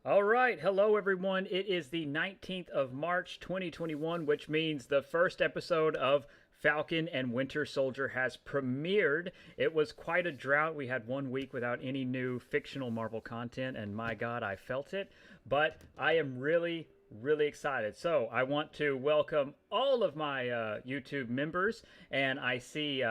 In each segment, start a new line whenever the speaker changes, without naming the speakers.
All right. Hello, everyone. It is the 19th of March, 2021, which means the first episode of Falcon and Winter Soldier has premiered. It was quite a drought. We had 1 week without any new fictional Marvel content, and my God, I felt it. But I am really excited. So I want to welcome all of my YouTube members, and I see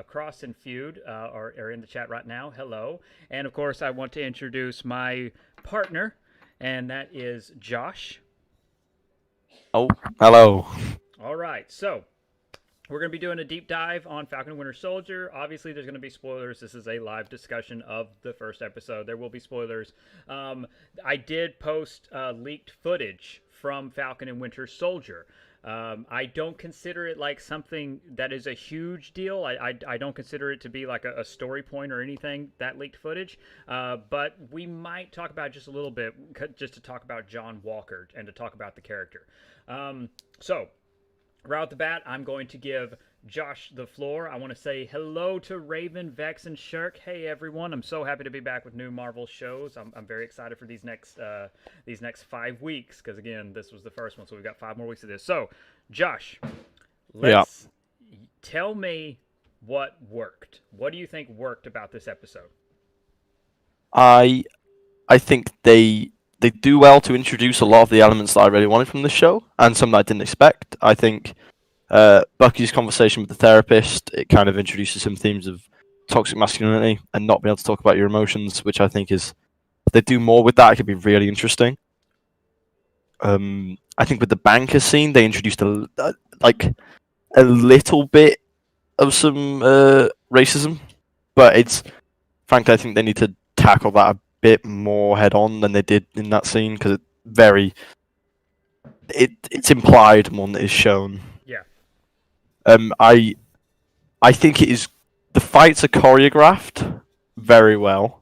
Cross and Feud are in the chat right now. Hello. And of course, I want to introduce my partner, and that is Josh.
Oh, hello.
All right, so we're going to be doing a deep dive on Falcon and Winter Soldier. Obviously, there's going to be spoilers. This is a live discussion of the first episode. There will be spoilers. I did post leaked footage from Falcon and Winter Soldier. I don't consider it like something that is a huge deal. I don't consider it to be like a story point or anything, that leaked footage. But we might talk about it just a little bit, just to talk about John Walker and to talk about the character. So, right off the bat, I'm going to give Josh the floor. I want to say hello to Raven, Vex, and Shirk. Hey everyone! I'm so happy to be back with new Marvel shows. I'm very excited for these next 5 weeks because again, this was the first one, so we've got 5 more weeks of this. So, Josh,
Yeah,
let's tell me what worked. What do you think worked about this episode?
I I think they do well to introduce a lot of the elements that I really wanted from the show, and some that I didn't expect. I think Bucky's conversation with the therapist, it kind of introduces some themes of toxic masculinity and not being able to talk about your emotions, which I think is if they do more with that, it could be really interesting. I think with the banker scene, they introduced like a little bit of some racism, but it's frankly I think they need to tackle that a bit more head on than they did in that scene because it's implied more than it is shown.
Yeah.
I think it is the fights are choreographed very well.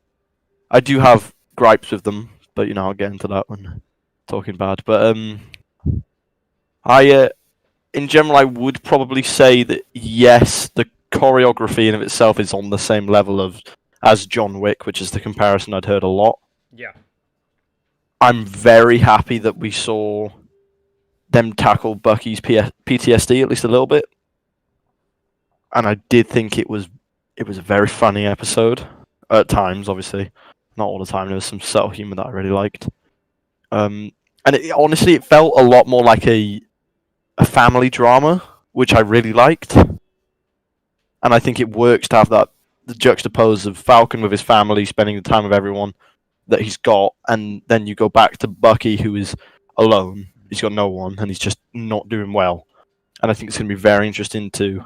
I do have gripes with them, but I'll get into that when talking bad. But I in general I would probably say that yes, the choreography in of itself is on the same level of as John Wick, which is the comparison I'd heard a lot.
Yeah.
I'm very happy that we saw them tackle Bucky's PTSD at least a little bit, and I did think it was a very funny episode at times. Obviously, not all the time. There was some subtle humor that I really liked, and honestly, it felt a lot more like a family drama, which I really liked, and I think it works to have that the juxtapose of Falcon with his family spending the time with everyone that he's got, and then you go back to Bucky who is alone. He's got no one, and he's just not doing well. And I think it's going to be very interesting to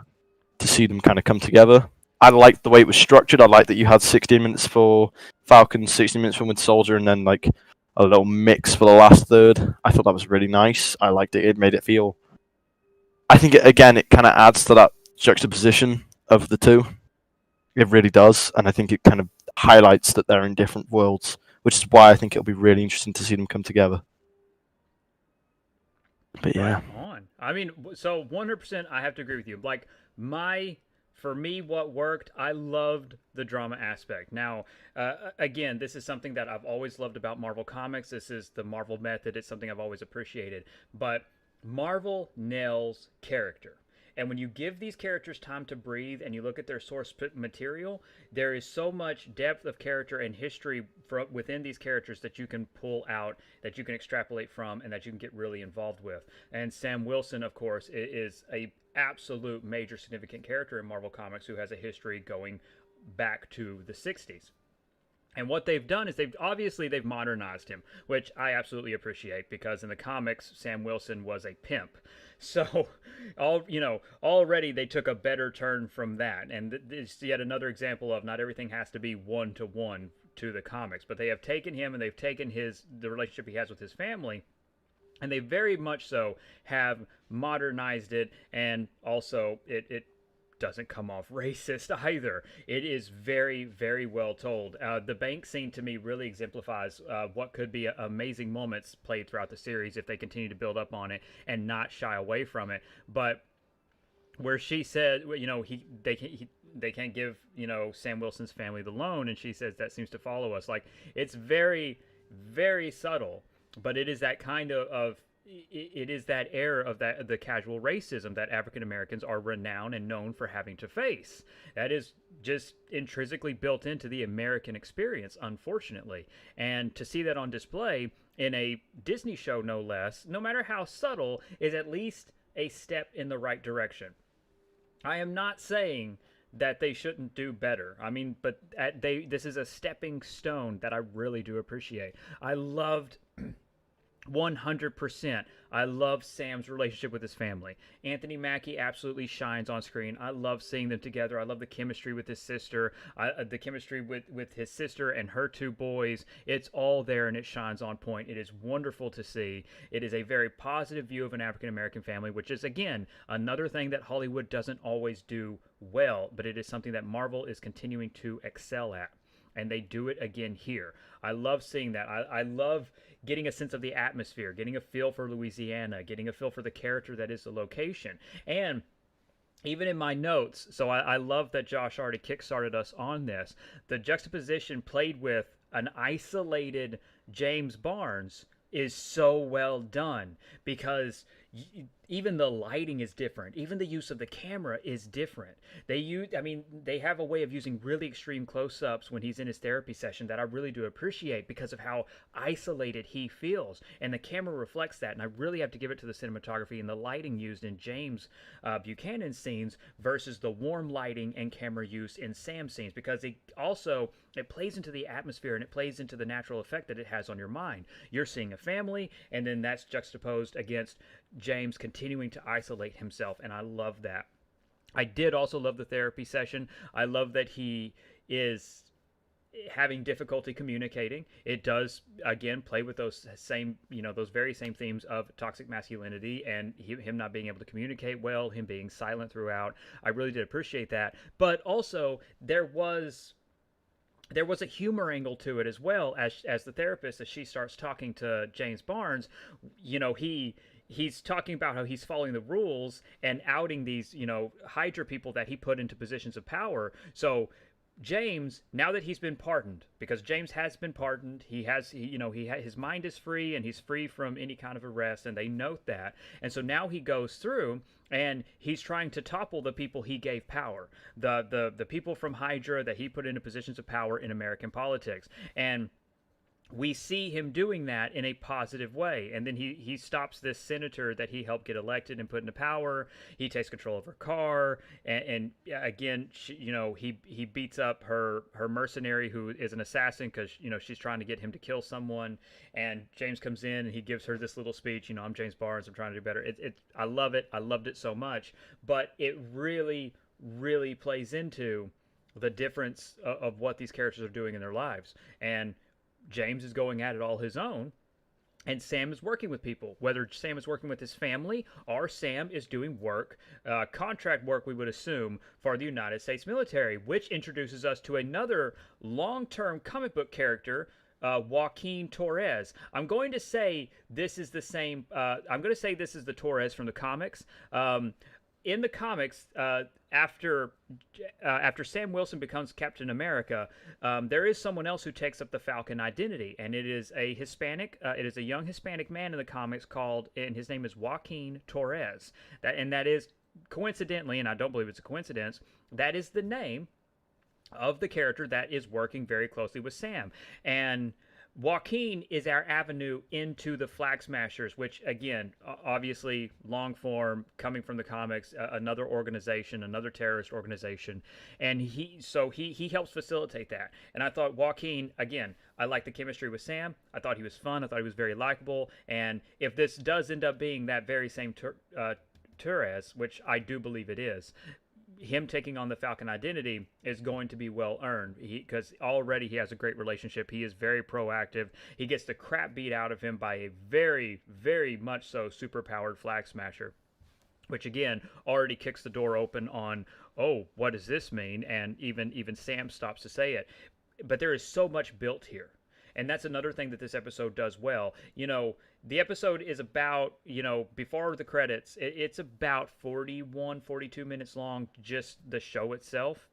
see them kind of come together. I liked the way it was structured. I liked that you had 16 minutes for Falcon, 60 minutes for Winter Soldier, and then like a little mix for the last third. I thought that was really nice. I liked it. It made it feel. I think it kind of adds to that juxtaposition of the two. It really does, and I think it kind of highlights that they're in different worlds, which is why I think it'll be really interesting to see them come together. But
Right
yeah,
on. I mean, so 100% I have to agree with you. Like, for me, what worked, I loved the drama aspect. Now, again, this is something that I've always loved about Marvel Comics. This is the Marvel method. It's something I've always appreciated. But Marvel nails character. And when you give these characters time to breathe and you look at their source material, there is so much depth of character and history within these characters that you can pull out, that you can extrapolate from, and that you can get really involved with. And Sam Wilson, of course, is a absolute major significant character in Marvel Comics who has a history going back to the 60s. And what they've done is they've modernized him, which I absolutely appreciate because in the comics Sam Wilson was a pimp. So already they took a better turn from that. And it's yet another example of not everything has to be one to one to the comics, but they have taken him and they've taken the relationship he has with his family, and they very much so have modernized it, and also it doesn't come off racist either. It is very well told. The bank scene to me really exemplifies what could be amazing moments played throughout the series if they continue to build up on it and not shy away from it. But where she said, they can't give Sam Wilson's family the loan, and she says that seems to follow us. Like it's very very subtle, but it is that kind of it is that air of that the casual racism that African Americans are renowned and known for having to face. That is just intrinsically built into the American experience, unfortunately. And to see that on display in a Disney show, no less, no matter how subtle, is at least a step in the right direction. I am not saying that they shouldn't do better. I mean, but this is a stepping stone that I really do appreciate. I loved 100%. I love Sam's relationship with his family. Anthony Mackie absolutely shines on screen. I love seeing them together. I love the chemistry with his sister, the chemistry with his sister and her two boys. It's all there and it shines on point. It is wonderful to see. It is a very positive view of an African American family, which is, again, another thing that Hollywood doesn't always do well, but it is something that Marvel is continuing to excel at. And they do it again here. I love seeing that. I love getting a sense of the atmosphere, getting a feel for Louisiana, getting a feel for the character that is the location. And even in my notes, so I love that Josh already kickstarted us on this. The juxtaposition played with an isolated James Barnes is so well done because even the lighting is different. Even the use of the camera is different. They have a way of using really extreme close-ups when he's in his therapy session that I really do appreciate because of how isolated he feels, and the camera reflects that. And I really have to give it to the cinematography and the lighting used in James Buchanan's scenes versus the warm lighting and camera use in Sam's scenes, because it plays into the atmosphere and it plays into the natural effect that it has on your mind. You're seeing a family, and then that's juxtaposed against James continuing to isolate himself, and I love that. I did also love the therapy session. I love that he is having difficulty communicating. It does, again, play with those very same themes of toxic masculinity and him not being able to communicate well, him being silent throughout. I really did appreciate that. But also, there was a humor angle to it as well, as the therapist, as she starts talking to James Barnes. He's talking about how he's following the rules and outing these, Hydra people that he put into positions of power. So James, now that he's been pardoned, because James has been pardoned, his mind is free and he's free from any kind of arrest, and they note that. And so now he goes through and he's trying to topple the people he gave power, the people from Hydra that he put into positions of power in American politics. And we see him doing that in a positive way. And then he stops this senator that he helped get elected and put into power. He takes control of her car. And again, he beats up her mercenary who is an assassin because, she's trying to get him to kill someone. And James comes in and he gives her this little speech, I'm James Barnes, I'm trying to do better. I love it. I loved it so much. But it really, really plays into the difference of what these characters are doing in their lives. And James is going at it all his own, and Sam is working with people, whether Sam is working with his family or Sam is doing work, contract work, we would assume, for the United States military, which introduces us to another long-term comic book character, Joaquin Torres. I'm going to say this is the same. I'm going to say this is the Torres from the comics. In the comics, after Sam Wilson becomes Captain America, there is someone else who takes up the Falcon identity, and it is a Hispanic. It is a young Hispanic man in the comics and his name is Joaquin Torres. That is coincidentally, and I don't believe it's a coincidence, that is the name of the character that is working very closely with Sam. And Joaquin is our avenue into the Flag Smashers, which, again, obviously long form, coming from the comics, another organization, another terrorist organization, and he helps facilitate that. And I thought Joaquin, again, I liked the chemistry with Sam. I thought he was fun. I thought he was very likable. And if this does end up being that very same Torres, which I do believe it is, him taking on the Falcon identity is going to be well earned because already he has a great relationship. He is very proactive. He gets the crap beat out of him by a very, very much so superpowered Flag Smasher, which again already kicks the door open on, oh, what does this mean? And even Sam stops to say it. But there is so much built here. And that's another thing that this episode does well. The episode is about, before the credits, it's about 41, 42 minutes long, just the show itself.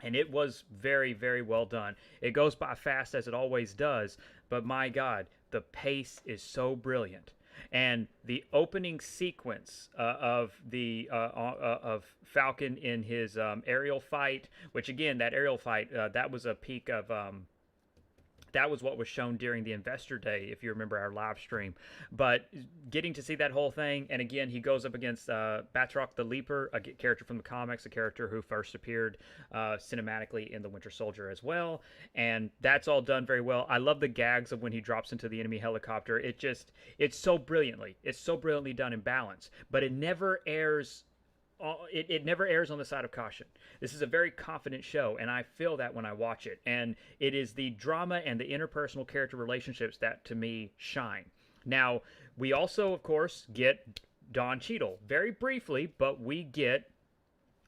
and it was very, very well done. It goes by fast as it always does, but my God, the pace is so brilliant. And the opening sequence of Falcon in his aerial fight, which again, that aerial fight, that was a peak of that was what was shown during the investor day, if you remember our live stream. But getting to see that whole thing, and again, he goes up against Batroc the Leaper, a character from the comics, a character who first appeared cinematically in the Winter Soldier as well, and that's all done very well. I love the gags of when he drops into the enemy helicopter. It's so brilliantly done in balance, but it never airs it never airs on the side of caution. This is a very confident show, and I feel that when I watch it. And it is the drama and the interpersonal character relationships that, to me, shine. Now, we also, of course, get Don Cheadle very briefly, but we get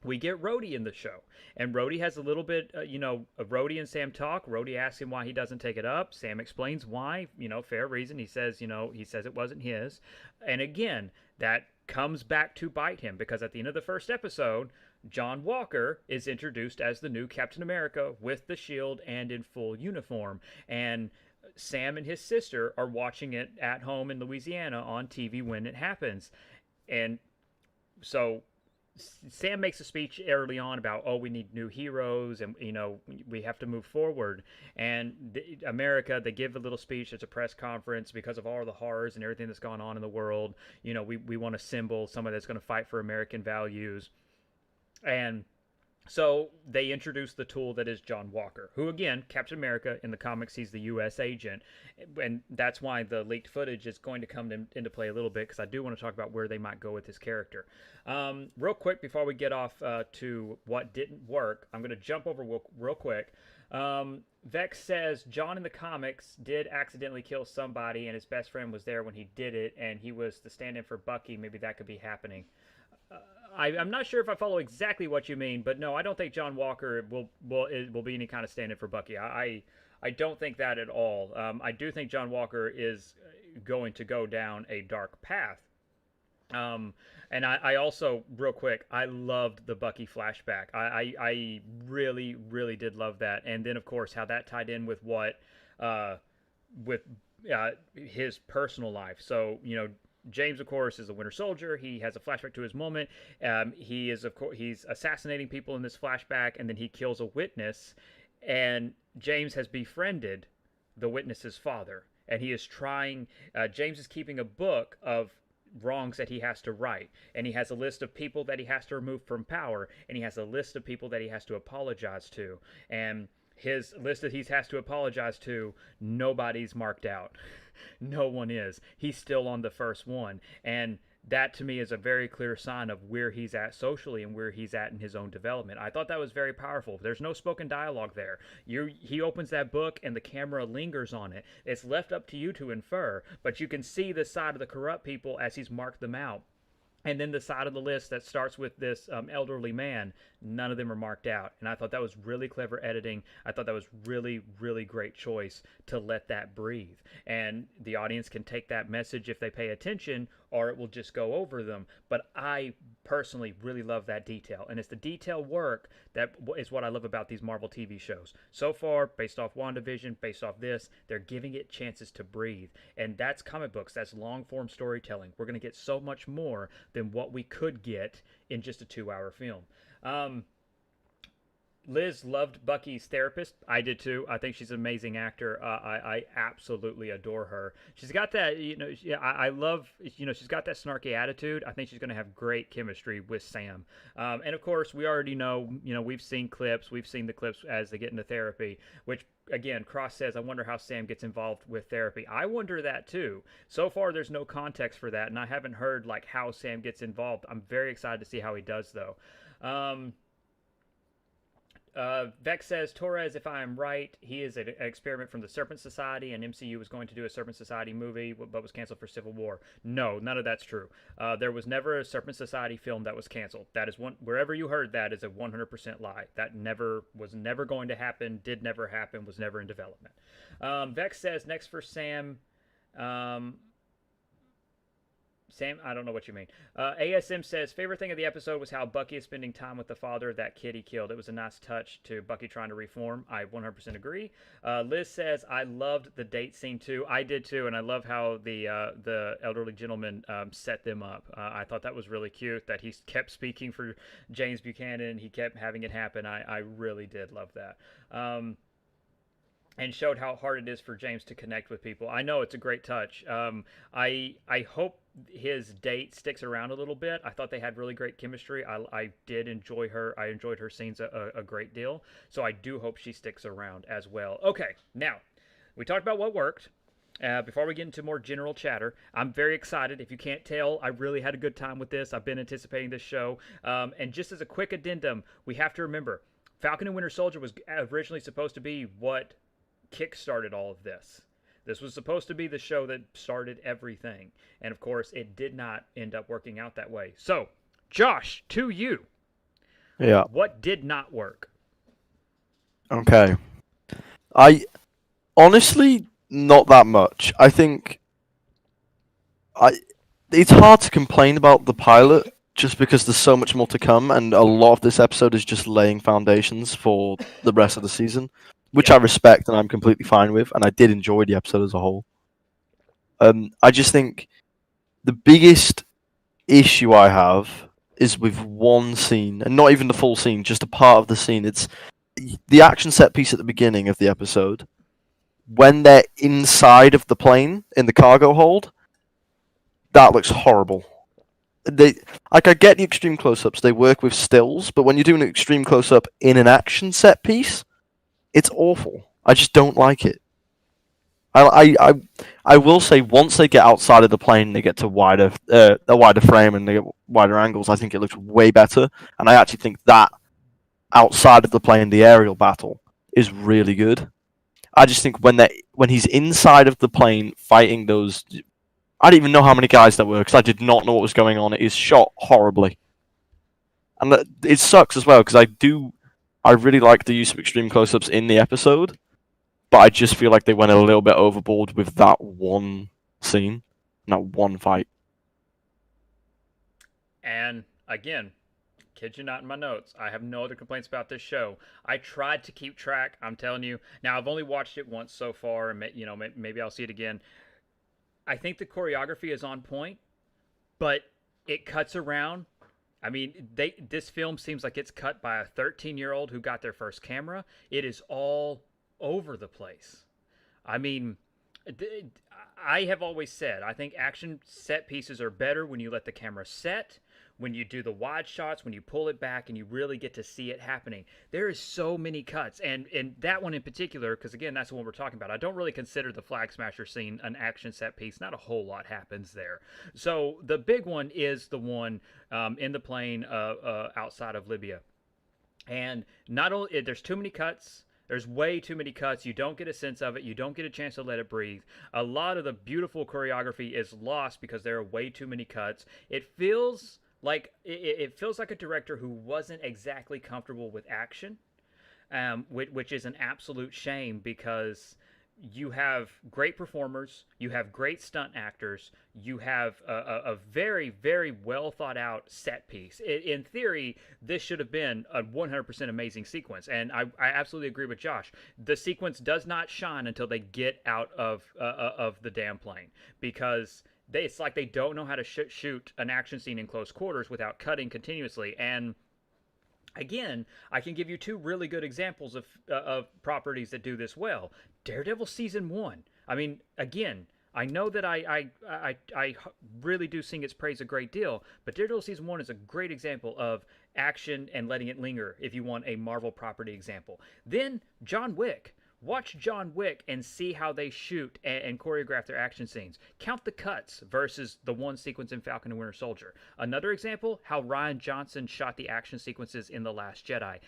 Rhodey in the show, and Rhodey has a little bit, Rhodey and Sam talk. Rhodey asks him why he doesn't take it up. Sam explains why, fair reason. He says it wasn't his, and again, that comes back to bite him because at the end of the first episode, John Walker is introduced as the new Captain America with the shield and in full uniform, and Sam and his sister are watching it at home in Louisiana on TV when it happens, and so Sam makes a speech early on about, we need new heroes, and we have to move forward. And America, they give a little speech. It's a press conference because of all the horrors and everything that's gone on in the world. We want a symbol, someone that's going to fight for American values, and so they introduce the tool that is John Walker, who, again, Captain America in the comics, he's the U.S. agent. And that's why the leaked footage is going to come into play a little bit, because I do want to talk about where they might go with his character. Real quick, before we get off to what didn't work, I'm going to jump over real quick. Vex says John in the comics did accidentally kill somebody, and his best friend was there when he did it, and he was the stand-in for Bucky. Maybe that could be happening. I'm not sure if I follow exactly what you mean, but no, I don't think John Walker will be any kind of stand-in for Bucky. I don't think that at all. I do think John Walker is going to go down a dark path. And I also, real quick, I loved the Bucky flashback. I really, really did love that. And then, of course, how that tied in with with his personal life. So, James, of course, is a Winter Soldier. He has a flashback to his moment. He's assassinating people in this flashback, and then he kills a witness. And James has befriended the witness's father, and he is trying. James is keeping a book of wrongs that he has to right, and he has a list of people that he has to remove from power, and he has a list of people that he has to apologize to, and his list that he has to apologize to, nobody's marked out. No one is. He's still on the first one. And that to me is a very clear sign of where he's at socially and where he's at in his own development. I thought that was very powerful. There's no spoken dialogue there. He opens that book and the camera lingers on it. It's left up to you to infer, but you can see the side of the corrupt people as he's marked them out. And then the side of the list that starts with this elderly man, none of them are marked out. And I thought that was really clever editing. I thought that was really, really great choice to let that breathe. And the audience can take that message if they pay attention, or it will just go over them. But I personally really love that detail. And it's the detail work that is what I love about these Marvel TV shows. So far, based off WandaVision, based off this, they're giving it chances to breathe. And that's comic books. That's long-form storytelling. We're going to get so much more than what we could get in just a 2-hour film. Liz loved Bucky's therapist. I did too. I think she's an amazing actor. I absolutely adore her. She's got that, I love, she's got that snarky attitude. I think she's going to have great chemistry with Sam. And of course, we already know, we've seen the clips as they get into therapy, which again, Cross says, I wonder how Sam gets involved with therapy. I wonder that too. So far, there's no context for that, and I haven't heard like how Sam gets involved. I'm very excited to see how he does though. Vex says, Torres, if I am right, he is an experiment from the Serpent Society, and MCU was going to do a Serpent Society movie, but was canceled for Civil War. No, none of that's true. There was never a Serpent Society film that was canceled. That is wherever you heard that is a 100% lie. That was never going to happen, did never happen, was never in development. Vex says, next for Sam, Sam, I don't know what you mean. ASM says favorite thing of the episode was how Bucky is spending time with the father of that kid he killed. It was a nice touch to Bucky trying to reform. I 100% agree. Liz says I loved the date scene too. I did too, and I love how the elderly gentleman set them up. I thought that was really cute. That he kept speaking for James Buchanan. He kept having it happen. I really did love that. And showed how hard it is for James to connect with people. I know it's a great touch. I hope his date sticks around a little bit. I thought they had really great chemistry. I did enjoy her. I enjoyed her scenes a great deal. So I do hope she sticks around as well. Okay, now we talked about what worked. Before we get into more general chatter, I'm very excited. If you can't tell, I really had a good time with this. I've been anticipating this show. And just as a quick addendum, we have to remember Falcon and Winter Soldier was originally supposed to be what kick-started all of this. This was supposed to be the show that started everything. And of course, it did not end up working out that way. So, Josh, to you.
Yeah.
What did not work?
Okay. I honestly not that much. I think it's hard to complain about the pilot just because there's so much more to come, and a lot of this episode is just laying foundations for the rest of the season, which I respect and I'm completely fine with, and I did enjoy the episode as a whole. I just think the biggest issue I have is with one scene, and not even the full scene, just a part of the scene. It's the action set piece at the beginning of the episode. When they're inside of the plane, in the cargo hold, that looks horrible. I get the extreme close-ups, they work with stills, but when you're doing an extreme close-up in an action set piece, it's awful. I just don't like it. I will say once they get outside of the plane, they get to a wider frame and they get wider angles. I think it looks way better, and I actually think that outside of the plane, the aerial battle is really good. I just think when he's inside of the plane fighting those, I don't even know how many guys there were because I did not know what was going on. It is shot horribly, and it sucks as well because I really like the use of extreme close-ups in the episode, but I just feel like they went a little bit overboard with that one scene, that one fight.
And again, kid you not in my notes, I have no other complaints about this show. I tried to keep track. I'm telling you. Now I've only watched it once so far, and maybe I'll see it again. I think the choreography is on point, but it cuts around. I mean, this film seems like it's cut by a 13-year-old who got their first camera. It is all over the place. I mean, I have always said, I think action set pieces are better when you let the camera set, when you do the wide shots, when you pull it back and you really get to see it happening. There is so many cuts, and that one in particular, because again, that's the one we're talking about. I don't really consider the Flag Smasher scene an action set piece. Not a whole lot happens there. So the big one is the one in the plane outside of Libya. And not only, there's too many cuts. There's way too many cuts. You don't get a sense of it. You don't get a chance to let it breathe. A lot of the beautiful choreography is lost because there are way too many cuts. It feels like a director who wasn't exactly comfortable with action, which is an absolute shame because you have great performers, you have great stunt actors, you have a very, very well thought out set piece. In theory, this should have been a 100% amazing sequence, and I absolutely agree with Josh. The sequence does not shine until they get out of the damn plane because it's like they don't know how to shoot an action scene in close quarters without cutting continuously. And again, I can give you two really good examples of properties that do this well. Daredevil season 1. I mean, again, I know that I really do sing its praise a great deal, but Daredevil season 1 is a great example of action and letting it linger. If you want a Marvel property example, then John Wick. Watch John Wick and see how they shoot and choreograph their action scenes. Count the cuts versus the one sequence in Falcon and Winter Soldier. Another example, how Rian Johnson shot the action sequences in The Last Jedi.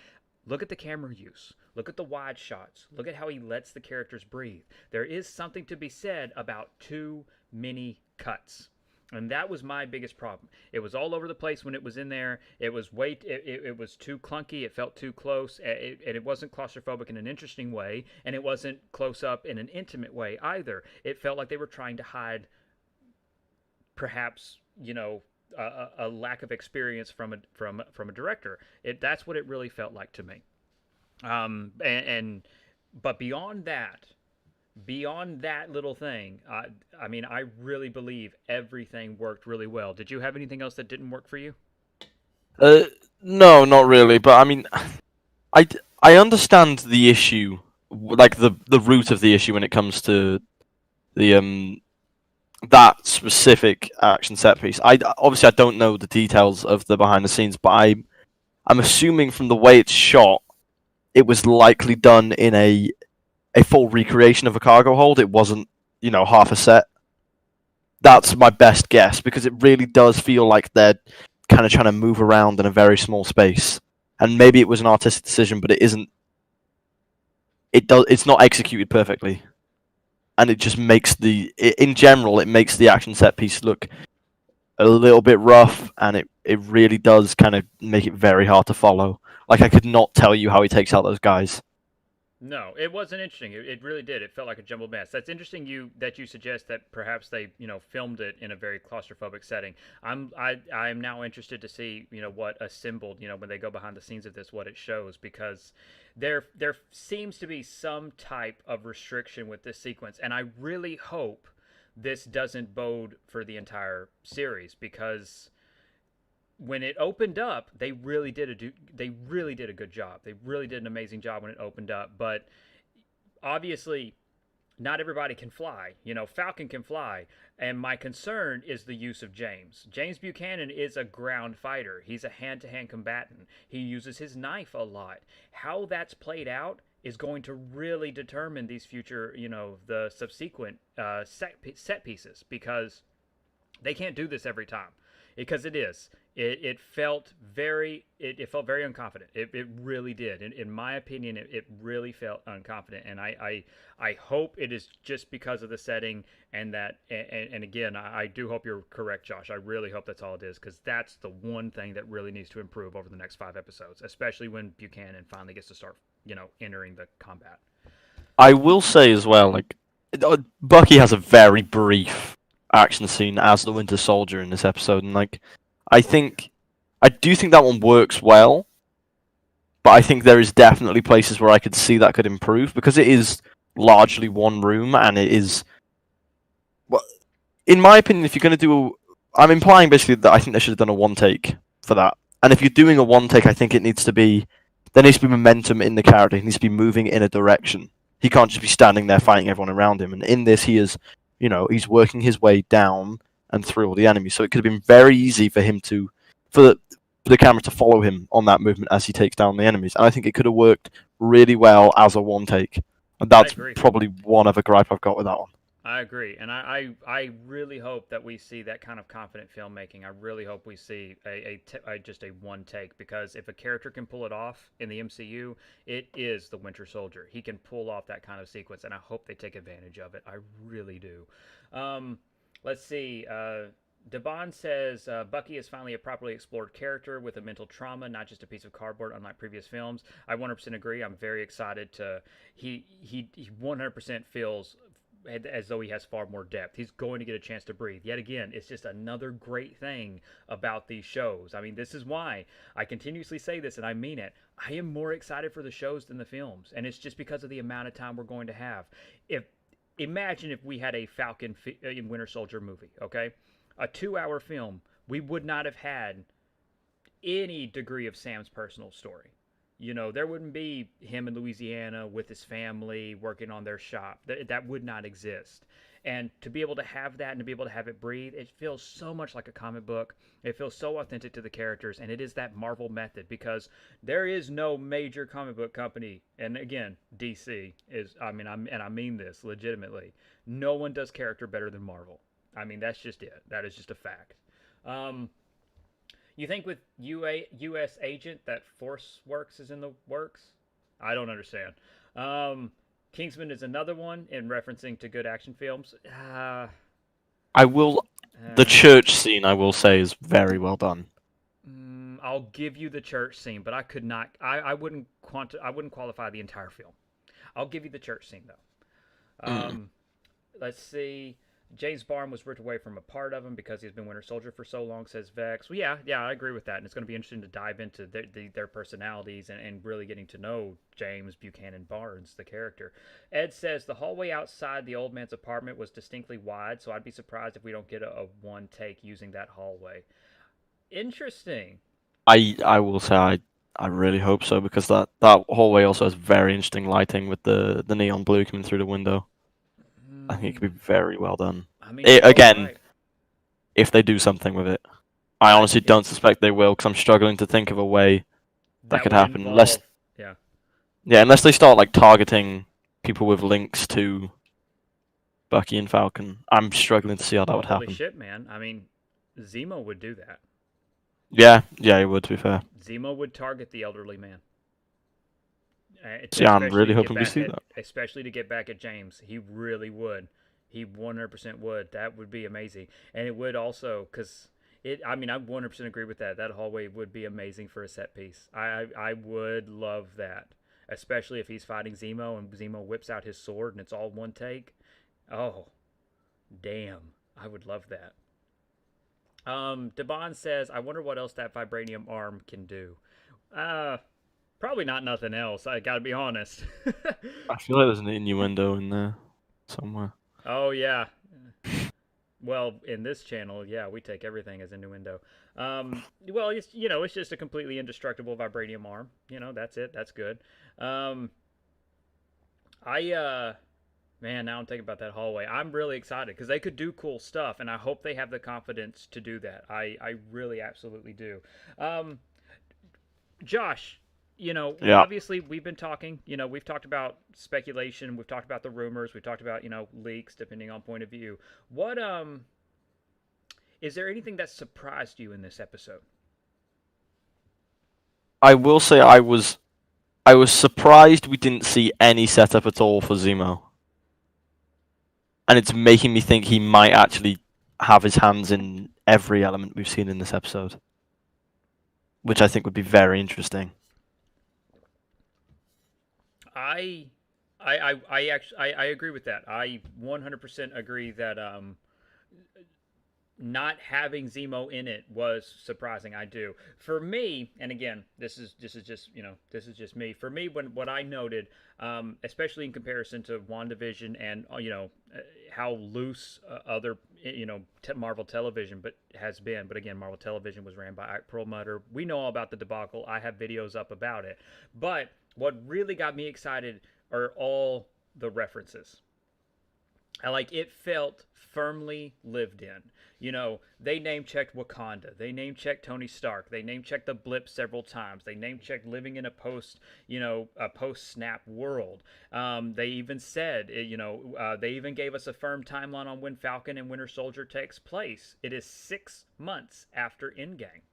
Look at the camera use. Look at the wide shots. Look at how he lets the characters breathe. There is something to be said about too many cuts. And that was my biggest problem. It was all over the place when it was in there. It was it was too clunky. It felt too close. And it wasn't claustrophobic in an interesting way. And it wasn't close up in an intimate way either. It felt like they were trying to hide perhaps you know, a lack of experience from a director. That's what it really felt like to me. And but beyond that little thing, I mean, I really believe everything worked really well. Did you have anything else that didn't work for you?
Uh, no, not really. But I mean, I understand the issue, like the root of the issue when it comes to the that specific action set piece. I obviously I don't know the details of the behind the scenes, but I'm assuming from the way it's shot, it was likely done in a full recreation of a cargo hold. It wasn't, half a set. That's my best guess because it really does feel like they're kind of trying to move around in a very small space. And maybe it was an artistic decision, but it isn't. It's not executed perfectly, and it just makes in general, it makes the action set piece look a little bit rough, and it really does kind of make it very hard to follow. Like I could not tell you how he takes out those guys.
No, it wasn't interesting. It really did. It felt like a jumbled mess. That's interesting. You suggest that perhaps they filmed it in a very claustrophobic setting. I'm now interested to see what assembled when they go behind the scenes of this, what it shows, because there seems to be some type of restriction with this sequence, and I really hope this doesn't bode for the entire series, because when it opened up, they really did a good job. They really did an amazing job when it opened up. But obviously, not everybody can fly. Falcon can fly, and my concern is the use of James. James Buchanan is a ground fighter. He's a hand-to-hand combatant. He uses his knife a lot. How that's played out is going to really determine these future, the subsequent set pieces, because they can't do this every time, because it felt very unconfident. It really did. In my opinion, it really felt unconfident, and I hope it is just because of the setting, and again, I do hope you're correct, Josh. I really hope that's all it is, because that's the one thing that really needs to improve over the next 5 episodes, especially when Buchanan finally gets to start entering the combat.
I will say as well, like Bucky has a very brief action scene as the Winter Soldier in this episode, and like I do think that one works well, but I think there is definitely places where I could see that could improve because it is largely one room, and it is. Well, in my opinion, if you're going to do, I'm implying basically that I think they should have done a one take for that. And if you're doing a one take, I think there needs to be momentum in the character. He needs to be moving in a direction. He can't just be standing there fighting everyone around him. And in this, he is, he's working his way down and through all the enemies. So it could have been very easy for him for the camera to follow him on that movement as he takes down the enemies. And I think it could have worked really well as a one take. And that's probably one other gripe I've got with that one.
I agree, and I really hope that we see that kind of confident filmmaking. I really hope we see just a one take, because if a character can pull it off in the MCU, it is the Winter Soldier. He can pull off that kind of sequence, and I hope they take advantage of it. I really do. Let's see. Devon says Bucky is finally a properly explored character with a mental trauma, not just a piece of cardboard, unlike previous films. I 100% agree. I'm very excited to. He 100% feels as though he has far more depth. He's going to get a chance to breathe. Yet again, it's just another great thing about these shows. I mean, this is why I continuously say this, and I mean it. I am more excited for the shows than the films, and it's just because of the amount of time we're going to have. Imagine if we had a Falcon in Winter Soldier movie, okay? A 2-hour film, we would not have had any degree of Sam's personal story. There wouldn't be him in Louisiana with his family working on their shop. That would not exist. And to be able to have that and to be able to have it breathe, it feels so much like a comic book. It feels so authentic to the characters, and it is that Marvel method, because there is no major comic book company, and again, DC is, I mean this legitimately. No one does character better than Marvel. I mean, that's just it. That is just a fact. You think with U.S. Agent that Force Works is in the works? I don't understand. Kingsman is another one in referencing to good action films.
The church scene, I will say, is very well done.
I'll give you the church scene, but I could not. I wouldn't qualify the entire film. I'll give you the church scene though. Let's see. James Barnes was ripped away from a part of him because he's been Winter Soldier for so long, says Vex. Well, yeah, I agree with that. And it's going to be interesting to dive into their personalities and really getting to know James Buchanan Barnes, the character. Ed says the hallway outside the old man's apartment was distinctly wide, so I'd be surprised if we don't get a one take using that hallway. Interesting.
I will say I really hope so because that hallway also has very interesting lighting with the neon blue coming through the window. I think it
Mm,
could be very well done.
I mean, you're all
Again,
right.
if they do something with it, I honestly
Yeah,
don't suspect they will because I'm struggling to think of a way that
that
could
would
happen unless
involve. Yeah.
unless they start like targeting people with links to Bucky and Falcon. I'm struggling to see how that
Well,
would
holy
happen.
shit, man. I mean, Zemo would do that.
Yeah, it would, to be fair.
Zemo would target the elderly man.
So yeah, I'm really
To get
hoping we
back
see
at,
that.
especially to get back at James. He really would. He 100% would. That would be amazing, and it would also because it. I mean, I 100% agree with that. That hallway would be amazing for a set piece. I would love that, especially if he's fighting Zemo and Zemo whips out his sword and it's all one take. Oh, damn! I would love that. Devon says, "I wonder what else that vibranium arm can do." Uh, Probably not nothing else. I gotta be honest.
I feel like there's an innuendo in there somewhere.
Oh yeah. Well, in this channel, yeah, we take everything as innuendo. Well, it's just a completely indestructible vibranium arm. That's it. That's good. Um, I man, now I'm thinking about that hallway. I'm really excited because they could do cool stuff, and I hope they have the confidence to do that. I really absolutely do. Um, Josh,
Yeah,
obviously we've been talking, we've talked about speculation, we've talked about the rumors, we've talked about, leaks depending on point of view. What is there anything that surprised you in this episode?
I will say I was surprised we didn't see any setup at all for Zemo, and it's making me think he might actually have his hands in every element we've seen in this episode, which I think would be very interesting.
I I actually I agree with that. I 100% agree that not having Zemo in it was surprising. I do. For me, and again, this is just this is just me. For me, when what I noted, especially in comparison to WandaVision and how loose other Marvel Television but has been. But again, Marvel Television was ran by Ike Perlmutter. We know all about the debacle. I have videos up about it. But what really got me excited are all the references. It felt firmly lived in. They name checked Wakanda. They name checked Tony Stark. They name checked the blip several times. They name checked living in a post snap world. They even said, they even gave us a firm timeline on when Falcon and Winter Soldier takes place. It is 6 months after Endgame,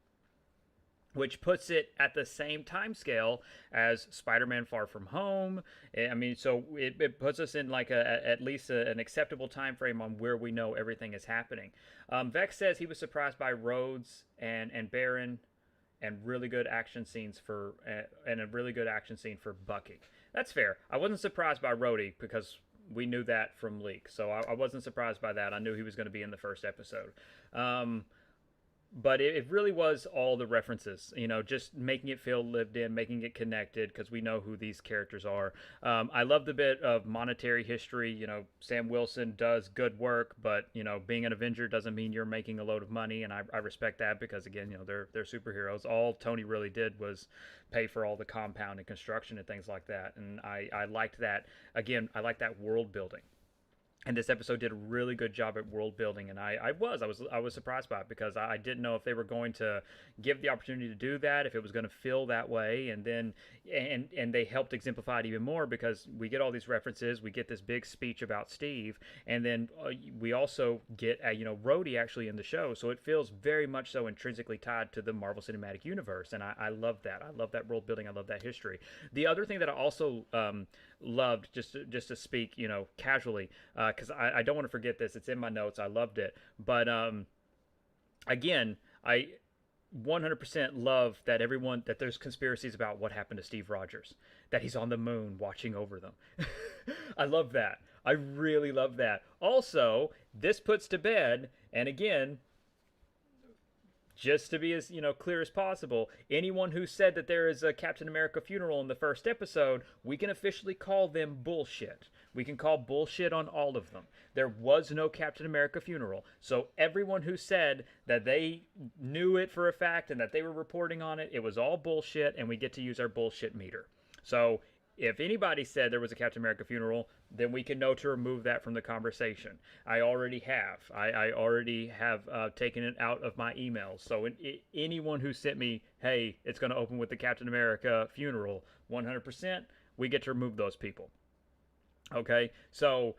which puts it at the same time scale as Spider-Man: Far From Home. I mean, so it puts us in at least an acceptable time frame on where we know everything is happening. Vex says he was surprised by Rhodes and Baron, and really good action scenes for and a really good action scene for Bucky. That's fair. I wasn't surprised by Rhodey because we knew that from leaks, so I wasn't surprised by that. I knew he was going to be in the first episode. But it really was all the references, just making it feel lived in, making it connected, because we know who these characters are. I love the bit of monetary history. Sam Wilson does good work, but being an Avenger doesn't mean you're making a load of money, and I respect that because again, they're superheroes. All Tony really did was pay for all the compound and construction and things like that, and I liked that. Again, I like that world building, and this episode did a really good job at world building, and I was surprised by it because I didn't know if they were going to give the opportunity to do that, if it was going to feel that way. And then and they helped exemplify it even more because we get all these references, we get this big speech about Steve, and then we also get Rhodey actually in the show, so it feels very much so intrinsically tied to the Marvel Cinematic Universe, and I love that. I love that world building. I love that history. The other thing that I also loved, just to speak, casually, because I don't want to forget this. It's in my notes. I loved it, but again, I 100% love that there's conspiracies about what happened to Steve Rogers, that he's on the moon watching over them. I love that. I really love that. Also, this puts to bed, and again, just to be as clear as possible, anyone who said that there is a Captain America funeral in the first episode, we can officially call them bullshit. We can call bullshit on all of them. There was no Captain America funeral. So everyone who said that they knew it for a fact and that they were reporting on it, it was all bullshit, and we get to use our bullshit meter. So if anybody said there was a Captain America funeral, then we can know to remove that from the conversation. I already have. I already have taken it out of my emails. So anyone who sent me, hey, it's going to open with the Captain America funeral, 100%, we get to remove those people. Okay, so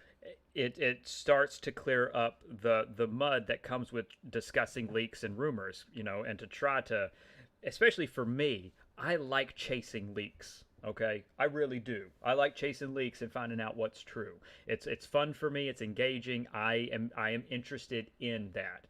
it starts to clear up the mud that comes with discussing leaks and rumors, and to try to, especially for me, I like chasing leaks. Okay, I really do. I like chasing leaks and finding out what's true. It's fun for me. It's engaging. I am interested in that.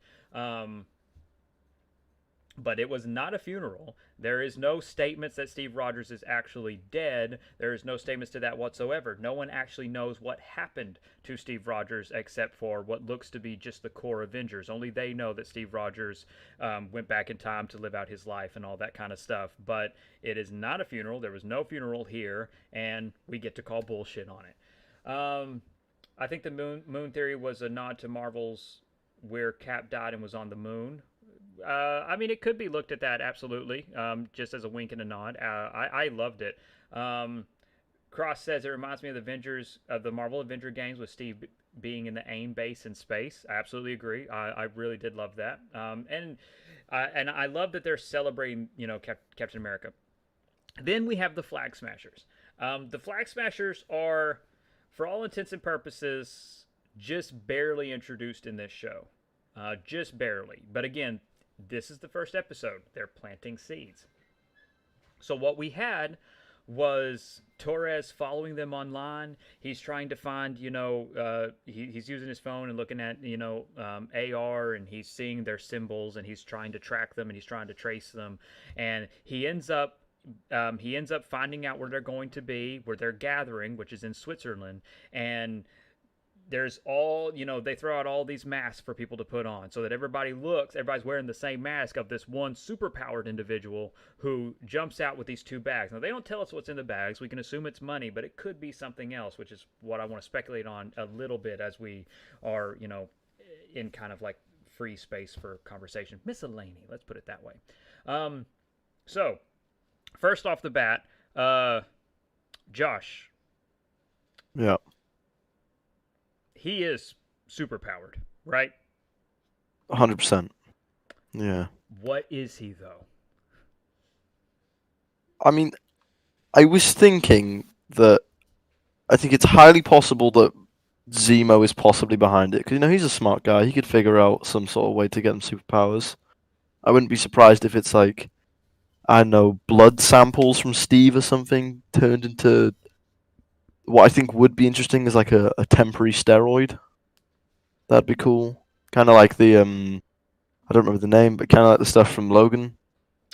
But it was not a funeral. There is no statements that Steve Rogers is actually dead. There is no statements to that whatsoever. No one actually knows what happened to Steve Rogers except for what looks to be just the core Avengers. Only they know that Steve Rogers went back in time to live out his life and all that kind of stuff. But it is not a funeral. There was no funeral here, and we get to call bullshit on it. I think the moon theory was a nod to Marvel's where Cap died and was on the moon. I mean, it could be looked at that absolutely, just as a wink and a nod. I loved it. Cross says it reminds me of the Avengers of the Marvel Avenger games with Steve being in the AIM base in space. I absolutely agree. I really did love that. And I love that they're celebrating, Captain America. Then we have the Flag Smashers. The Flag Smashers are, for all intents and purposes, just barely introduced in this show. Just barely. But again, this is the first episode. They're planting seeds. So what we had was Torres following them online. He's trying to find, he's using his phone and looking at, AR, and he's seeing their symbols, and he's trying to track them, and he's trying to trace them. And he ends up finding out where they're going to be, where they're gathering, which is in Switzerland. And there's all, they throw out all these masks for people to put on so that everybody's wearing the same mask of this one superpowered individual who jumps out with these two bags. Now, they don't tell us what's in the bags. We can assume it's money, but it could be something else, which is what I want to speculate on a little bit as we are, in kind of like free space for conversation. Miscellany, let's put it that way. So, first off the bat, Josh.
Yeah.
He is super powered, right?
100%. Yeah.
What is he, though?
I mean, I was thinking that I think it's highly possible that Zemo is possibly behind it. Because, he's a smart guy. He could figure out some sort of way to get him superpowers. I wouldn't be surprised if it's like, I don't know, blood samples from Steve or something turned into... What I think would be interesting is like a temporary steroid. That'd be cool. Kind of like the I don't remember the name, but kind of like the stuff from Logan.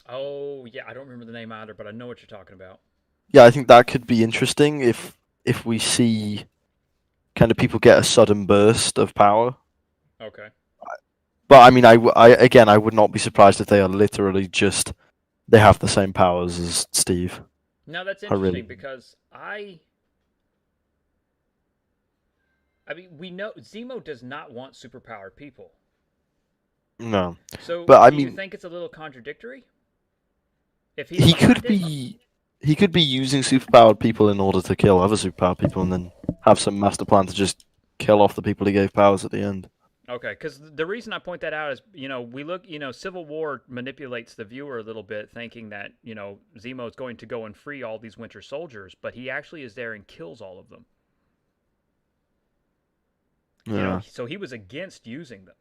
Oh yeah, I don't remember the name either, but I know what you're talking about.
Yeah, I think that could be interesting if we see kind of people get a sudden burst of power.
Okay.
But I mean, I would not be surprised if they are literally just they have the same powers as Steve.
Now that's interesting because I mean, we know Zemo does not want superpowered people.
No.
So,
but
do you think it's a little contradictory? If
he could be using superpowered people in order to kill other superpowered people, and then have some master plan to just kill off the people he gave powers at the end.
Okay, because the reason I point that out is, we look, Civil War manipulates the viewer a little bit, thinking that, Zemo is going to go and free all these Winter Soldiers, but he actually is there and kills all of them.
Yeah.
So he was against using them.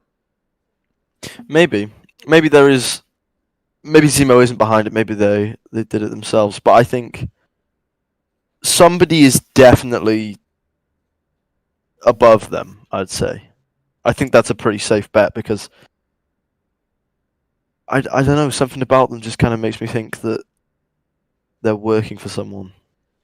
Maybe there is. Maybe Zemo isn't behind it. Maybe they did it themselves. But I think somebody is definitely above them. I'd say. I think that's a pretty safe bet because I don't know, something about them just kind of makes me think that they're working for someone.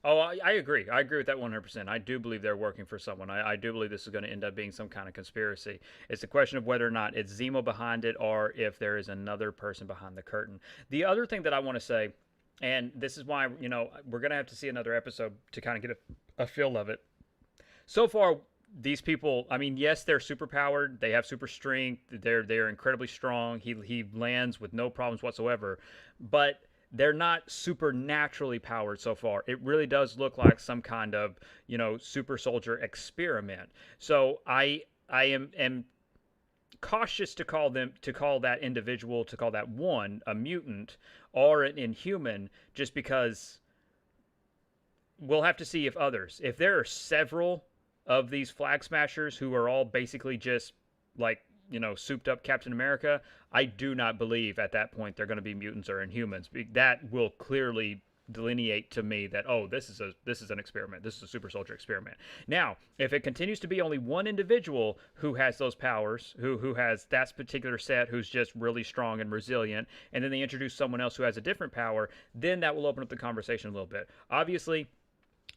Oh, I agree. I agree with that 100%. I do believe they're working for someone. I do believe this is going to end up being some kind of conspiracy. It's a question of whether or not it's Zemo behind it or if there is another person behind the curtain. The other thing that I want to say, and this is why, we're going to have to see another episode to kind of get a feel of it. So far, these people, I mean, yes, they're super powered. They have super strength. They're incredibly strong. He lands with no problems whatsoever. But they're not supernaturally powered so far. It really does look like some kind of, super soldier experiment. So I am cautious to call that individual, to call that one a mutant or an inhuman, just because we'll have to see if there are several of these flag smashers who are all basically just like, souped up Captain America. I do not believe at that point they're going to be mutants or inhumans. That will clearly delineate to me that, oh, this is an experiment. This is a super soldier experiment. Now, if it continues to be only one individual who has those powers, who has that particular set, who's just really strong and resilient, and then they introduce someone else who has a different power, then that will open up the conversation a little bit. Obviously,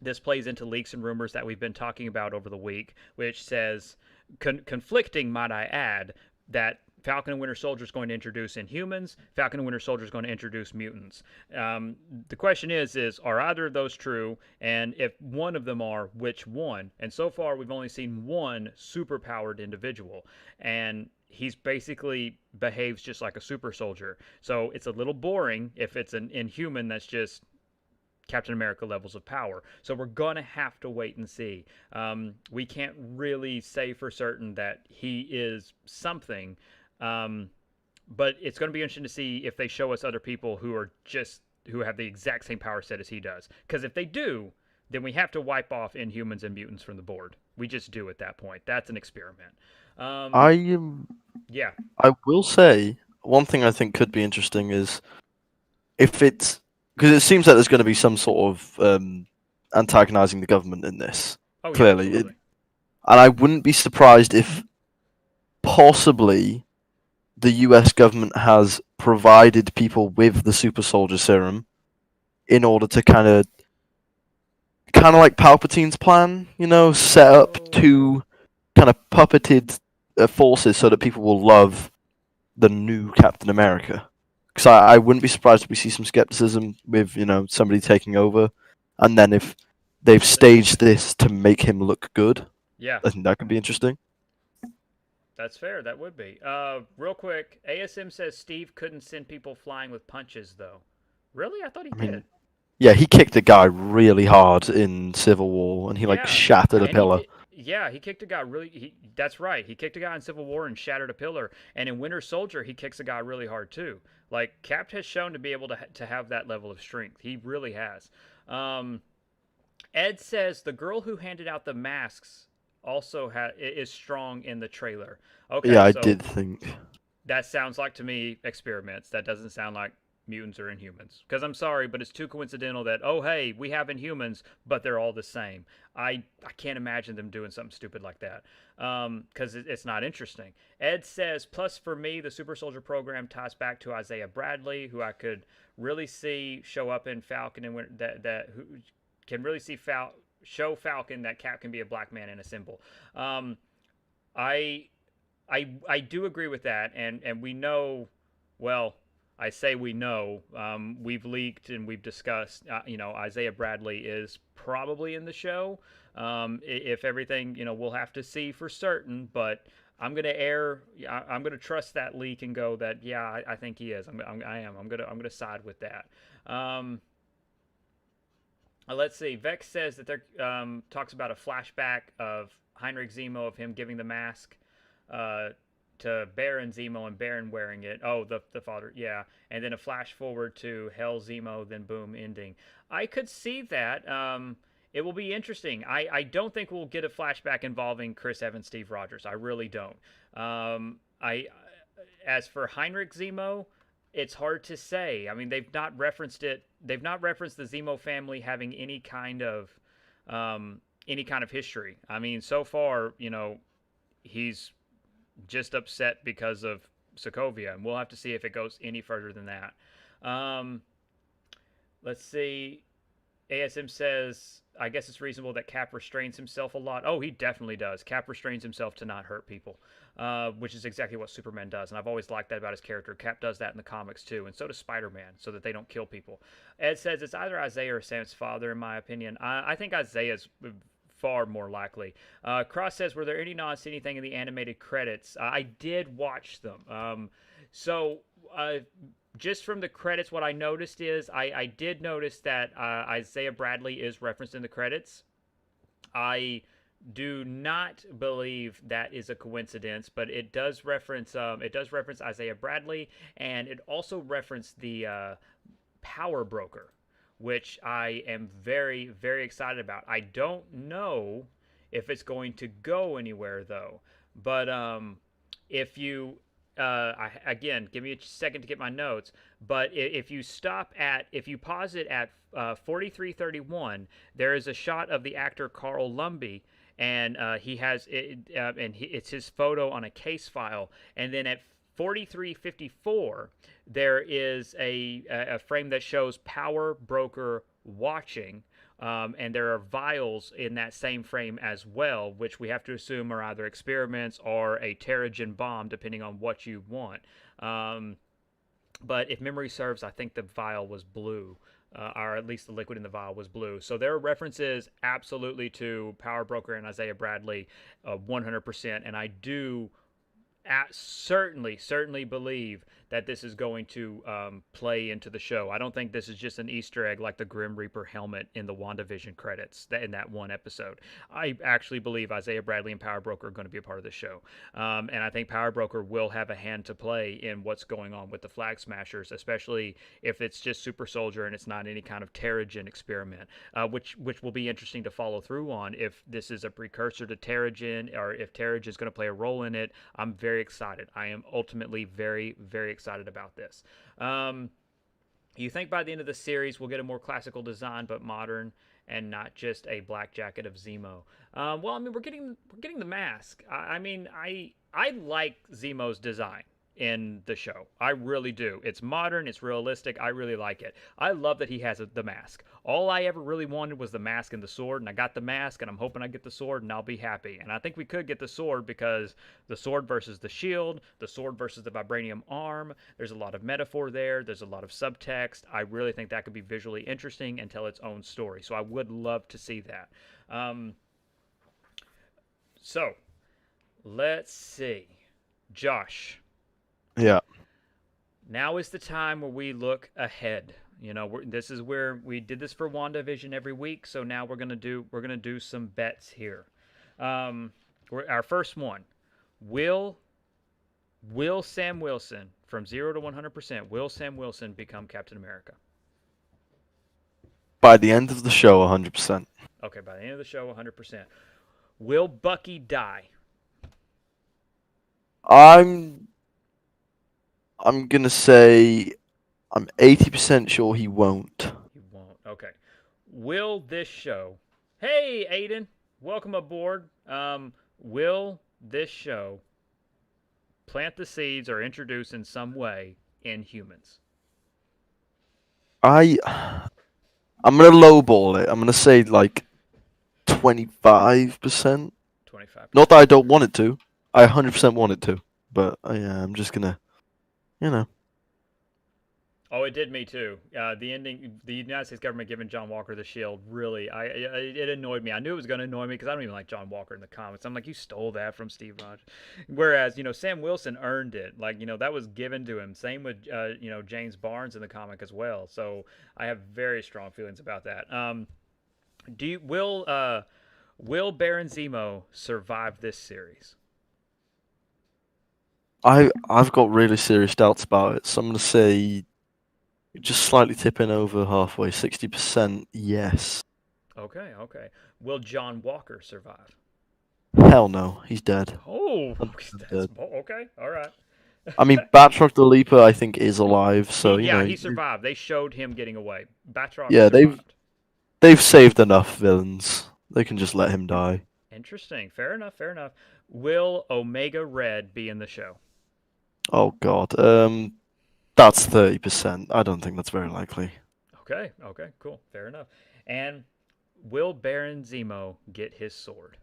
this plays into leaks and rumors that we've been talking about over the week, which says, conflicting, might I add, that Falcon and Winter Soldier is going to introduce Inhumans. Falcon and Winter Soldier is going to introduce mutants. The question is are either of those true? And if one of them are, which one? And so far, we've only seen one super-powered individual, and he's basically behaves just like a super soldier. So it's a little boring if it's an Inhuman that's just Captain America levels of power. So we're going to have to wait and see. We can't really say for certain that he is something, but it's going to be interesting to see if they show us other people who have the exact same power set as he does. Because if they do, then we have to wipe off Inhumans and mutants from the board. We just do at that point. That's an experiment.
I
Yeah.
I will say one thing I think could be interesting is if it's because it seems like there's going to be some sort of antagonizing the government in this.
Oh yeah,
Clearly,
absolutely.
and I wouldn't be surprised if possibly the U.S. government has provided people with the super soldier serum in order to kind of like Palpatine's plan, set up two kind of puppeted forces so that people will love the new Captain America. Because I wouldn't be surprised if we see some skepticism with somebody taking over, and then if they've staged this to make him look good,
Yeah.
I think that could be interesting.
That's fair. That would be. Real quick, ASM says Steve couldn't send people flying with punches, though. Really? I thought he
I
did.
mean, yeah, he kicked a guy really hard in Civil War, and he like
Yeah,
shattered a
and he
pillar.
did. Yeah, he kicked a guy really. That's right. He kicked a guy in Civil War and shattered a pillar. And in Winter Soldier, he kicks a guy really hard too. Like Cap has shown to be able to have that level of strength. He really has. Um, Ed says the girl who handed out the masks also is strong in the trailer.
Yeah,
Okay,
I
so
did think.
that sounds like to me experiments. That doesn't sound like mutants or inhumans. Because I'm sorry, but it's too coincidental that, oh hey, we have inhumans, but they're all the same. I can't imagine them doing something stupid like that. Because it's not interesting. Ed says, plus for me, the Super Soldier program ties back to Isaiah Bradley, who I could really see show up in Falcon and that who can really see show Falcon that Cap can be a black man and a symbol. I I do agree with that, and we know. Well, I say we know. We've leaked and we've discussed. Isaiah Bradley is probably in the show. If everything, we'll have to see for certain. But I'm gonna err. I'm gonna trust that leak and go that yeah, I think he is. I am. I'm gonna side with that. Um, let's see. Vex says that there talks about a flashback of Heinrich Zemo of him giving the mask uh, to Baron Zemo and Baron wearing it. Oh, the father, yeah. And then a flash forward to Hell Zemo, then boom, ending. I could see that. It will be interesting. I don't think we'll get a flashback involving Chris Evans, Steve Rogers. I really don't. I As for Heinrich Zemo, it's hard to say. I mean, they've not referenced it. They've not referenced the Zemo family having any kind of history. I mean, so far, he's just upset because of Sokovia, and we'll have to see if it goes any further than that. Um, let's see. ASM says, I guess it's reasonable that Cap restrains himself a lot. Oh, he definitely does. Cap restrains himself to not hurt people, which is exactly what Superman does. And I've always liked that about his character. Cap does that in the comics too, and so does Spider Man, so that they don't kill people. Ed says it's either Isaiah or Sam's father, in my opinion. I think Isaiah's far more likely. Cross says, were there any nods to anything in the animated credits? I did watch them. So uh, just from the credits, what I noticed is I did notice that Isaiah Bradley is referenced in the credits. I do not believe that is a coincidence, but it does reference Isaiah Bradley, and it also referenced the Power Broker, which I am very very excited about. I don't know if it's going to go anywhere though, but if you again, give me a second to get my notes. But if you if you pause it at 43:31, there is a shot of the actor Carl Lumbly, and he has it, it's his photo on a case file. And then at 43:54, there is a frame that shows Power Broker watching. And there are vials in that same frame as well, which we have to assume are either experiments or a Terrigen bomb, depending on what you want. Um, but if memory serves, I think the vial was blue, or at least the liquid in the vial was blue. So there are references absolutely to Power Broker and Isaiah Bradley, 100%. And I do certainly believe that this is going to play into the show. I don't think this is just an Easter egg like the Grim Reaper helmet in the WandaVision credits in that one episode. I actually believe Isaiah Bradley and Power Broker are going to be a part of the show. And I think Power Broker will have a hand to play in what's going on with the Flag Smashers, especially if it's just Super Soldier and it's not any kind of Terrigen experiment, which will be interesting to follow through on if this is a precursor to Terrigen or if Terrigen is going to play a role in it. I'm very excited. I am ultimately very excited about this. You think by the end of the series we'll get a more classical design but modern and not just a black jacket of Zemo? Well, I mean we're getting the mask. I mean I like Zemo's design in the show. I really do. It's modern, it's realistic. I really like it. I love that he has the mask. All I ever really wanted was the mask and the sword, and I got the mask, and I'm hoping I get the sword, and I'll be happy. And I think we could get the sword because the sword versus the shield, the sword versus the vibranium arm, there's a lot of metaphor there, there's a lot of subtext. I really think that could be visually interesting and tell its own story. So I would love to see that. So, let's see. Josh,
Yeah.
now is the time where we look ahead. You know, this is where we did this for WandaVision every week, so now we're gonna do some bets here. Our first one: Will Sam Wilson from 0 to 100%? Will Sam Wilson become Captain America?
By the end of the show, 100%.
Okay, by the end of the show, 100%. Will Bucky die?
I'm I'm gonna say I'm 80% sure he won't.
He won't. Okay. Will this show? Hey, Aiden, welcome aboard. Will this show plant the seeds or introduce in some way in humans?
I I'm gonna lowball it. I'm gonna say like 25%.
25%.
Not that I don't want it to. I 100% want it to. But yeah, I'm just gonna, you know.
Oh, it did me too. The ending, the United States government giving John Walker the shield, really, it annoyed me. I knew it was going to annoy me because I don't even like John Walker in the comics. I'm like, you stole that from Steve Rogers. Whereas, Sam Wilson earned it. Like, that was given to him. Same with, James Barnes in the comic as well. So I have very strong feelings about that. Will Baron Zemo survive this series?
I've got really serious doubts about it, so I'm gonna say just slightly tipping over halfway, 60% yes.
Okay. Will John Walker survive?
Hell no, he's dead.
Oh,
100%
that's
dead.
okay. All right.
I mean, Batroc the Leaper, I think, is alive, so
He survived. They showed him getting away. Batroc
yeah,
survived.
they've saved enough villains. They can just let him die.
Interesting. Fair enough. Will Omega Red be in the show?
Oh God, that's 30%. I don't think that's very likely.
Okay, okay, cool, fair enough. And will Baron Zemo get his sword?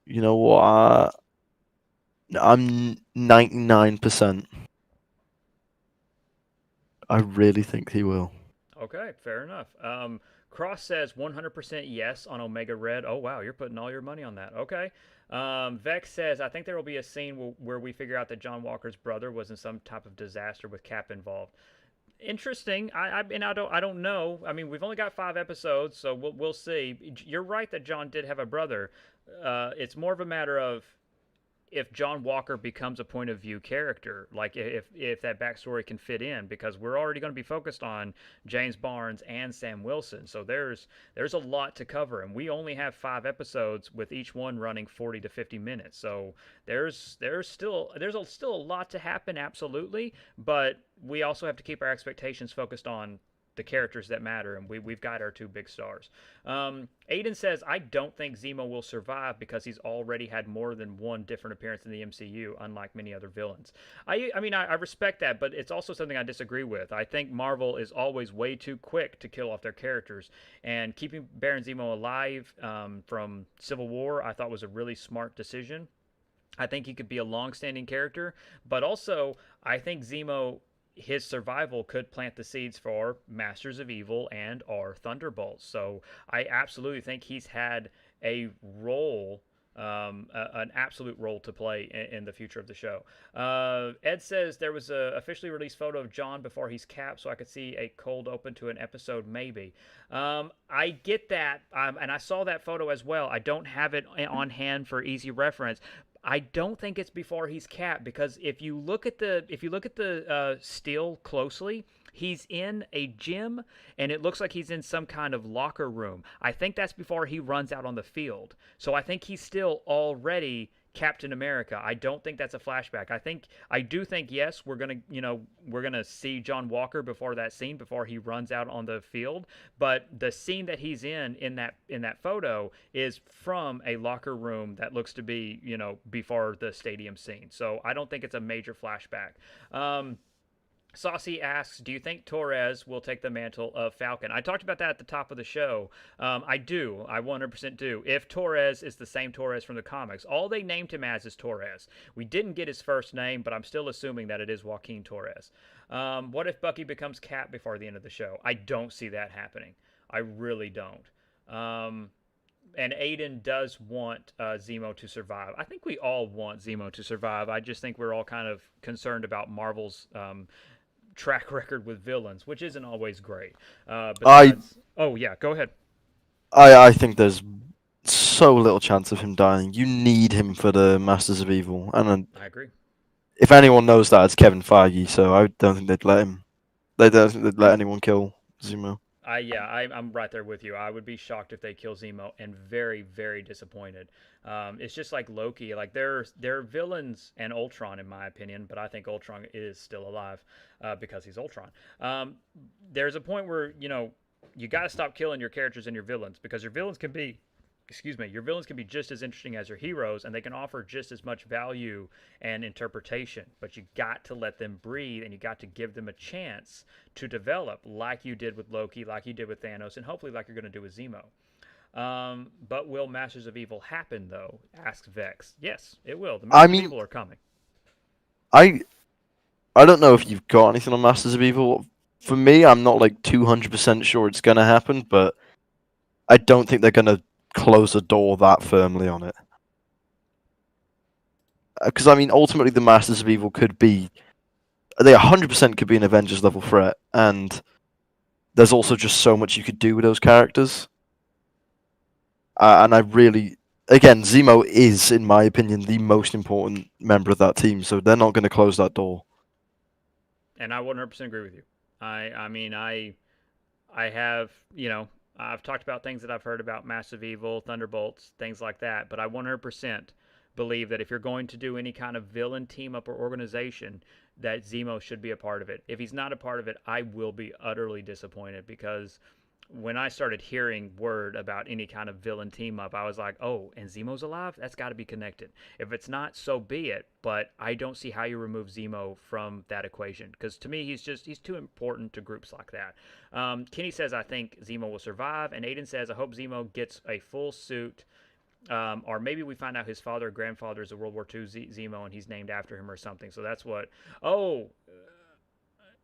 You know what? I'm 99%. I really think he will.
Okay, fair enough. Cross says 100% yes on Omega Red. Oh, wow, you're putting all your money on that. Okay. Vex says, I think there will be a scene where we figure out that John Walker's brother was in some type of disaster with Cap involved. Interesting. I don't know. I mean, we've only got 5 episodes, so we'll see. You're right that John did have a brother. It's more of a matter of if John Walker becomes a point of view character, like if that backstory can fit in, because we're already going to be focused on James Barnes and Sam Wilson, so there's a lot to cover, and we only have 5 episodes with each one running 40 to 50 minutes. So there's still a lot to happen, absolutely, but we also have to keep our expectations focused on the characters that matter, and we've got our two big stars. Aiden says, I don't think Zemo will survive because he's already had more than one different appearance in the MCU, unlike many other villains. I respect that, but it's also something I disagree with. I think Marvel is always way too quick to kill off their characters, and keeping Baron Zemo alive from Civil War, I thought was a really smart decision. I think he could be a long-standing character, but also I think Zemo, his survival could plant the seeds for Masters of Evil and our Thunderbolts. So I absolutely think he's had a role, an absolute role to play in the future of the show. Ed says there was a officially released photo of John before he's capped, so I could see a cold open to an episode maybe. I get that, and I saw that photo as well. I don't have it on hand for easy reference. I don't think it's before he's capped, because if you look at the still closely, he's in a gym and it looks like he's in some kind of locker room. I think that's before he runs out on the field. So I think he's still already Captain America. I don't think that's a flashback. I do think yes, we're gonna see John Walker before that scene, before he runs out on the field. But the scene that he's in that photo is from a locker room that looks to be before the stadium scene. So I don't think it's a major flashback. Saucy asks, do you think Torres will take the mantle of Falcon? I talked about that at the top of the show. I do. I 100% do. If Torres is the same Torres from the comics, all they named him as is Torres. We didn't get his first name, but I'm still assuming that it is Joaquin Torres. What if Bucky becomes Cap before the end of the show? I don't see that happening. I really don't. And Aiden does want Zemo to survive. I think we all want Zemo to survive. I just think we're all kind of concerned about Marvel's track record with villains, which isn't always great.
I
Besides, oh yeah, go ahead.
I think there's so little chance of him dying. You need him for the Masters of Evil, and
I agree.
if anyone knows that, it's Kevin Feige. So I don't think they'd let him. They don't think they'd let anyone kill Zemo.
I'm right there with you. I would be shocked if they kill Zemo, and very, very disappointed. It's just like Loki. Like they're villains and Ultron, in my opinion, but I think Ultron is still alive because he's Ultron. There's a point where you got to stop killing your characters and your villains, because your villains can be, excuse me, your villains can be just as interesting as your heroes, and they can offer just as much value and interpretation. But you got to let them breathe, and you got to give them a chance to develop, like you did with Loki, like you did with Thanos, and hopefully like you're going to do with Zemo. But will Masters of Evil happen, though? Asks Vex. Yes, it will. The
I
Masters of
mean,
Evil are coming.
I I don't know if you've got anything on Masters of Evil. For me, I'm not like 200% sure it's gonna happen, but I don't think they're gonna close the door that firmly on it. Because I mean, ultimately, the Masters of Evil could be, they 100% could be an Avengers level threat, and there's also just so much you could do with those characters. And I really, again, Zemo is, in my opinion, the most important member of that team, so they're not going to close that door.
And I 100% agree with you. I mean, I have, I've talked about things that I've heard about Massive Evil, Thunderbolts, things like that, but I 100% believe that if you're going to do any kind of villain team up or organization, that Zemo should be a part of it. If he's not a part of it, I will be utterly disappointed, because when I started hearing word about any kind of villain team up, I was like, oh, and Zemo's alive? That's got to be connected. If it's not, so be it. But I don't see how you remove Zemo from that equation, because to me, he's too important to groups like that. Kenny says, I think Zemo will survive, and Aiden says, I hope Zemo gets a full suit. Or maybe we find out his father or grandfather is a World War II Zemo and he's named after him or something. So that's what. Oh,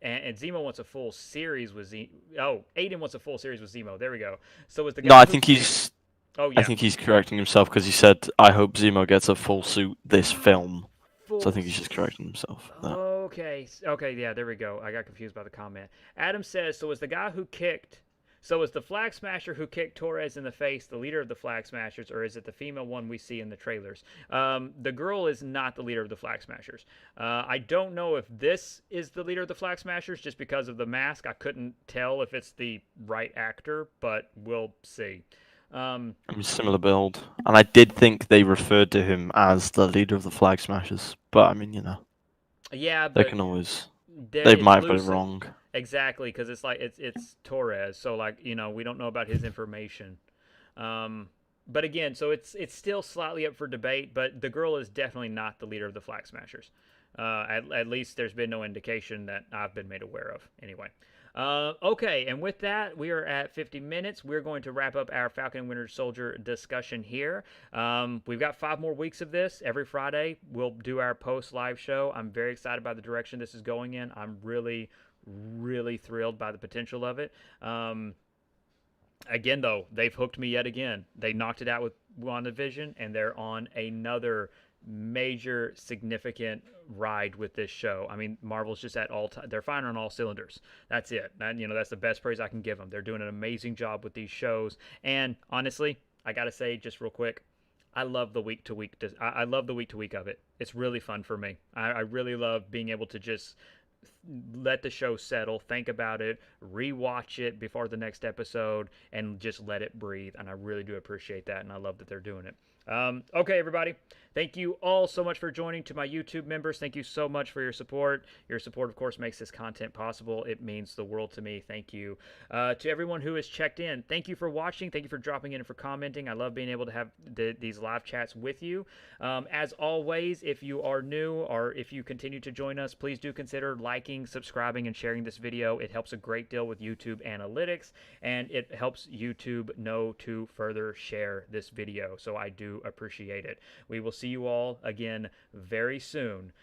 and Zemo wants a full series with Z. Oh, Aiden wants a full series with Zemo. There we go. So is the
No,
guy
I
who?
think he's.
Oh
I
yeah,
think he's correcting himself because he said, "I hope Zemo gets a full suit this film." So I
full.
think he's just correcting himself. There.
Okay, okay, yeah, there we go. I got confused by the comment. Adam says, so is the guy who kicked. So is the Flag Smasher who kicked Torres in the face the leader of the Flag Smashers, or is it the female one we see in the trailers? The girl is not the leader of the Flag Smashers. I don't know if this is the leader of the Flag Smashers just because of the mask. I couldn't tell if it's the right actor, but we'll see.
I mean, similar build, and I did think they referred to him as the leader of the Flag Smashers, but I mean,
Yeah,
they
but
can always. They
it's
might have got it
loose.
wrong.
Exactly, because it's like it's Torres, so like we don't know about his information. But again, so it's still slightly up for debate. But the girl is definitely not the leader of the Flag Smashers. At least there's been no indication that I've been made aware of. Anyway. Okay, and with that, we are at 50 minutes. We're going to wrap up our Falcon and Winter Soldier discussion here. We've got 5 more weeks of this. Every Friday, we'll do our post live show. I'm very excited by the direction this is going in. I'm really, really thrilled by the potential of it. Again, though, they've hooked me yet again. They knocked it out with WandaVision, and they're on another major significant ride with this show. I mean, Marvel's just at all time. They're firing on all cylinders. That's it. And, that's the best praise I can give them. They're doing an amazing job with these shows. And honestly, I got to say just real quick, I love the week to week. I love the week to week of it. It's really fun for me. I really love being able to just let the show settle, think about it, rewatch it before the next episode, and just let it breathe. And I really do appreciate that, and I love that they're doing it. Okay, everybody. Thank you all so much for joining. To my YouTube members, thank you so much for your support. Your support, of course, makes this content possible. It means the world to me. Thank you. To everyone who has checked in, thank you for watching. Thank you for dropping in and for commenting. I love being able to have these live chats with you. As always, if you are new or if you continue to join us, please do consider liking, subscribing, and sharing this video. It helps a great deal with YouTube analytics, and it helps YouTube know to further share this video. So I do appreciate it. We will see you all again very soon.